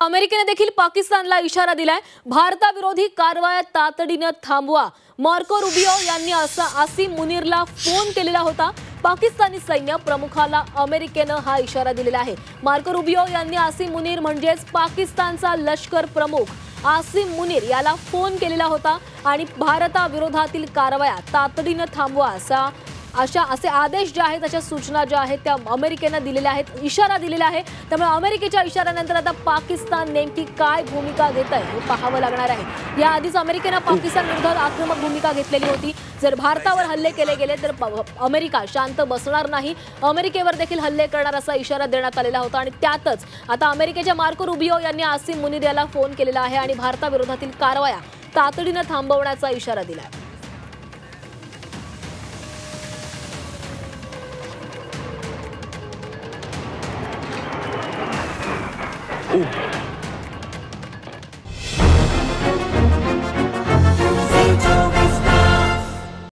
अमेरिकेने देखील पाकिस्तानला इशारा दिलाय. भारताविरोधी कारवाया तातडीने थांबवा. मार्को रुबियो यांनी आसिम मुनीरला फोन केलेला होता. पाकिस्तानी सैन्य प्रमुखाला अमेरिकेने हा इशारा दिलेला आहे. मार्को रुबियो यांनी आसिम मुनीर म्हणजेच पाकिस्तानचा लष्कर प्रमुख आसिम मुनीर याला फोन केलेला होता आणि भारताविरोधातील कारवाया तातडीने थांबवा असे आदेश जे आहेत, अशा सूचना ज्या आहेत त्या अमेरिकेने दिलेल्या आहेत, इशारा दिलेला आहे. त्यामुळे अमेरिकेच्या इशाऱ्यानंतर आता पाकिस्तान नेमकी काय भूमिका घेत आहे हे पाहावं लागणार आहे. याआधीच अमेरिकेने पाकिस्तान विरोधात आक्रमक भूमिका घेतलेली होती. जर भारतावर हल्ले केले गेले तर अमेरिका शांत बसणार नाही, अमेरिकेवर देखील हल्ले करणार असा इशारा देण्यात आलेला होता. आणि त्यातच आता अमेरिकेच्या मार्को रुबियो यांनी आसिम मुनीर याला फोन केलेला आहे आणि भारताविरोधातील कारवाया तातडीने थांबवण्याचा इशारा दिलाय. Ooh.